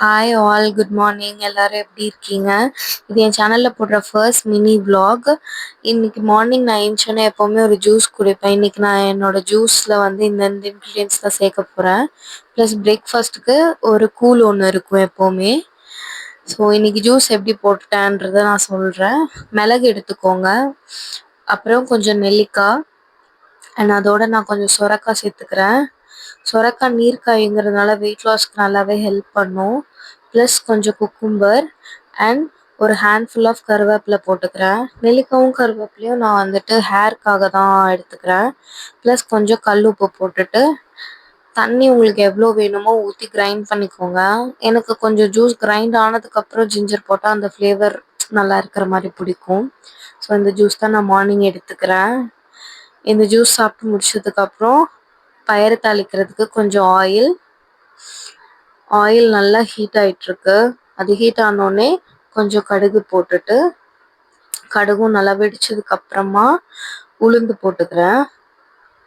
Hi all, good morning. எல்லாரும் எப்படி இருக்கீங்க? இது என் சேனலில் போடுற ஃபர்ஸ்ட் மினி vlog. இன்னைக்கு மார்னிங் நான் எழுந்தோன்னே எப்போவுமே ஒரு ஜூஸ் குடிப்பேன். இன்னைக்கு நான் என்னோட ஜூஸில் வந்து இந்த இன்க்ரீடியன்ஸ் தான் சேர்க்க போகிறேன். ப்ளஸ் பிரேக்ஃபாஸ்ட்டுக்கு ஒரு கூல் ஒன்று இருக்கும் எப்போவுமே. ஸோ இன்னைக்கு ஜூஸ் எப்படி போட்டுட்டேன்றதை நான் சொல்கிறேன். மிளகு எடுத்துக்கோங்க, அப்புறம் கொஞ்சம் நெல்லிக்காய், அண்ட் அதோட நான் கொஞ்சம் சொரக்காய் சேர்த்துக்கிறேன். சொரக்காய் நீர்க்காய்ங்கிறதுனால வெயிட் லாஸ்க்கு நல்லாவே ஹெல்ப் பண்ணும். ப்ளஸ் கொஞ்சம் குக்கும்பர் அண்ட் ஒரு ஹேண்ட்ஃபுல் ஆஃப் கருவேப்பிலை போட்டுக்கிறேன். நெல்லிக்காயும் கருவேப்பிலையும் நான் வந்துட்டு ஹேர்க்காக தான் எடுத்துக்கிறேன். ப்ளஸ் கொஞ்சம் கல் உப்பு போட்டுட்டு தண்ணி உங்களுக்கு எவ்வளோ வேணுமோ ஊற்றி கிரைண்ட் பண்ணிக்கோங்க. எனக்கு கொஞ்சம் ஜூஸ் கிரைண்ட் ஆனதுக்கப்புறம் ஜிஞ்சர் போட்டால் அந்த ஃப்ளேவர் நல்லா இருக்கிற மாதிரி பிடிக்கும். ஸோ இந்த ஜூஸ் தான் நான் மார்னிங் எடுத்துக்கிறேன். இந்த ஜூஸ் சாப்பிட்டு முடிச்சதுக்கப்புறம் பயிறு தாளிக்கிறதுக்கு கொஞ்சம் ஆயில் நல்லா ஹீட் ஆகிட்டுருக்கு. அது ஹீட் ஆனோடனே கொஞ்சம் கடுகு போட்டுட்டு, கடுகும் நல்லா வெடிச்சதுக்கப்புறமா உளுந்து போட்டுக்கிறேன்.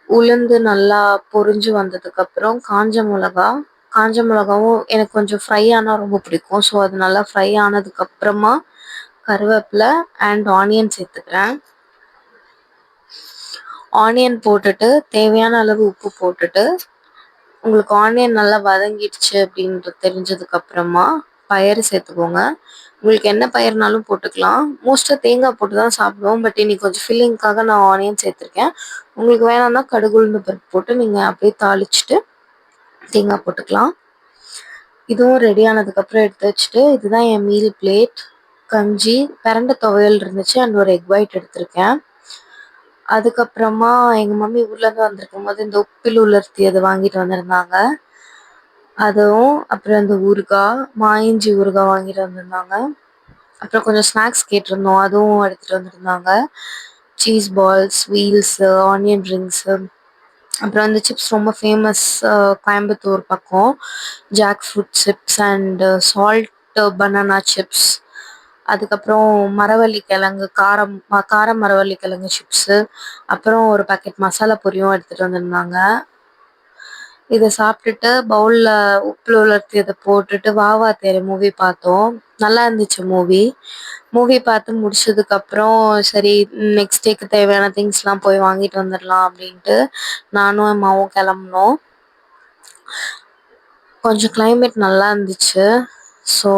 உளுந்து நல்லா பொரிஞ்சு வந்ததுக்கப்புறம் காஞ்ச மிளகாவும் எனக்கு கொஞ்சம் ஃப்ரை ஆனால் ரொம்ப பிடிக்கும். ஸோ அது நல்லா ஃப்ரை ஆனதுக்கப்புறமா கருவேப்பிலை அண்ட் ஆனியன் சேர்த்துக்கிறேன். ஆனியன் போட்டுட்டு தேவையான அளவு உப்பு போட்டுட்டு, உங்களுக்கு ஆனியன் நல்லா வதங்கிடுச்சு அப்படின்றது தெரிஞ்சதுக்கப்புறமா பயறு சேர்த்துக்கோங்க. உங்களுக்கு என்ன பயிர்னாலும் போட்டுக்கலாம். மோஸ்ட்டாக தேங்காய் போட்டு தான் சாப்பிடுவோம். பட் இன்னைக்கு கொஞ்சம் ஃபில்லிங்க்காக நான் ஆனியன் சேர்த்துருக்கேன். உங்களுக்கு வேணாம்னா கடுகு உளுந்து பருப்பு போட்டு நீங்கள் அப்படியே தாளிச்சிட்டு தேங்காய் போட்டுக்கலாம். இதுவும் ரெடி ஆனதுக்கப்புறம் எடுத்து வச்சுட்டு, இதுதான் என் மீல் பிளேட். கஞ்சி, பிரண்டை துவையல் இருந்துச்சு அண்ட் ஒரு எக் ஒயிட் எடுத்திருக்கேன். அதுக்கப்புறமா எங்கள் மம்மி ஊர்லேருந்து வந்திருக்கும் போது இந்த உப்பில் உலர்த்தி அதை வாங்கிட்டு வந்திருந்தாங்க. அதுவும் அப்புறம் இந்த ஊறுகாய், மாயிஞ்சி ஊறுகாய் வாங்கிட்டு வந்திருந்தாங்க. அப்புறம் கொஞ்சம் ஸ்நாக்ஸ் கேட்டிருந்தோம், அதுவும் எடுத்துகிட்டு வந்திருந்தாங்க. Cheese balls, wheels, onion rings, அப்புறம் அந்த சிப்ஸ் ரொம்ப ஃபேமஸ் கோயம்புத்தூர் பக்கம், jackfruit chips and salt banana chips. அதுக்கப்புறம் மரவள்ளி கிழங்கு கார மரவள்ளி கிழங்கு சிப்ஸு, அப்புறம் ஒரு பாக்கெட் மசாலா பொரியும் எடுத்துகிட்டு வந்திருந்தாங்க. இதை சாப்பிட்டுட்டு பவுலில் உப்பில் உலர்த்தி அதை போட்டுட்டு வாவா தேரை மூவி பார்த்தோம். நல்லா இருந்துச்சு மூவி பார்த்து முடிச்சதுக்கப்புறம் சரி நெக்ஸ்ட் டேக்கு தேவையான திங்ஸ்லாம் போய் வாங்கிட்டு வந்துடலாம் அப்படின்ட்டு நானும் அம்மாவும் கிளம்புனோம். கொஞ்சம் கிளைமேட் நல்லா இருந்துச்சு. ஸோ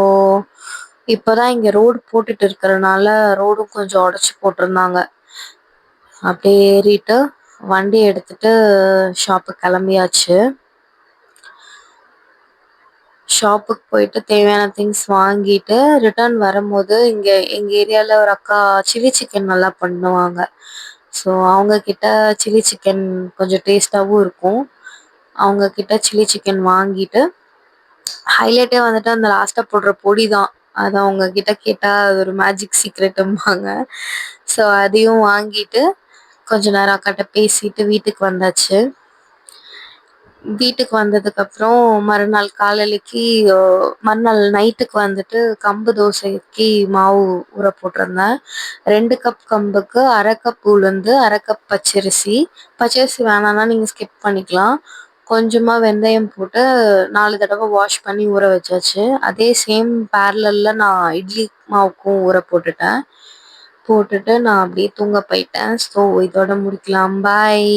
இப்போ தான் இங்கே ரோடு போட்டுட்டு இருக்கிறனால ரோடும் கொஞ்சம் உடச்சி போட்டிருந்தாங்க. அப்படியே ஏறிட்டு வண்டி எடுத்துட்டு ஷாப்புக்கு கிளம்பியாச்சு. ஷாப்புக்கு போயிட்டு தேவையான திங்ஸ் வாங்கிட்டு ரிட்டர்ன் வரும்போது இங்கே எங்கள் ஏரியாவில் ஒரு அக்கா சில்லி சிக்கன் நல்லா பண்ணுவாங்க. ஸோ அவங்கக்கிட்ட சில்லி சிக்கன் கொஞ்சம் டேஸ்ட்டாகவும் இருக்கும். அவங்கக்கிட்ட சில்லி சிக்கன் வாங்கிட்டு, ஹைலைட்டே வந்துட்டு அந்த லாஸ்ட்டாக போடுற பொடி தான். அது அவங்கக்கிட்ட கேட்டால் அது ஒரு மேஜிக் சீக்ரெட்டும்பாங்க. ஸோ அதையும் வாங்கிட்டு கொஞ்ச நேரம் அக்காட்ட பேசிட்டு வீட்டுக்கு வந்தாச்சு. வீட்டுக்கு வந்ததுக்கப்புறம் மறுநாள் நைட்டுக்கு வந்துட்டு கம்பு தோசைக்கு மாவு ஊற போட்டிருந்தேன். 2 கப் கம்புக்கு 1/2 கப் உளுந்து, 1/2 கப் பச்சரிசி வேணான்னா நீங்கள் ஸ்கிப் பண்ணிக்கலாம். கொஞ்சமாக வெந்தயம் போட்டு 4 தடவை வாஷ் பண்ணி ஊற வச்சாச்சு. அதே சேம் பேரலில் நான் இட்லி மாவுக்கும் ஊற போட்டுட்டு நான் அப்படியே தூங்க போயிட்டேன். ஸோ இதோட முடிக்கலாம். பாய்.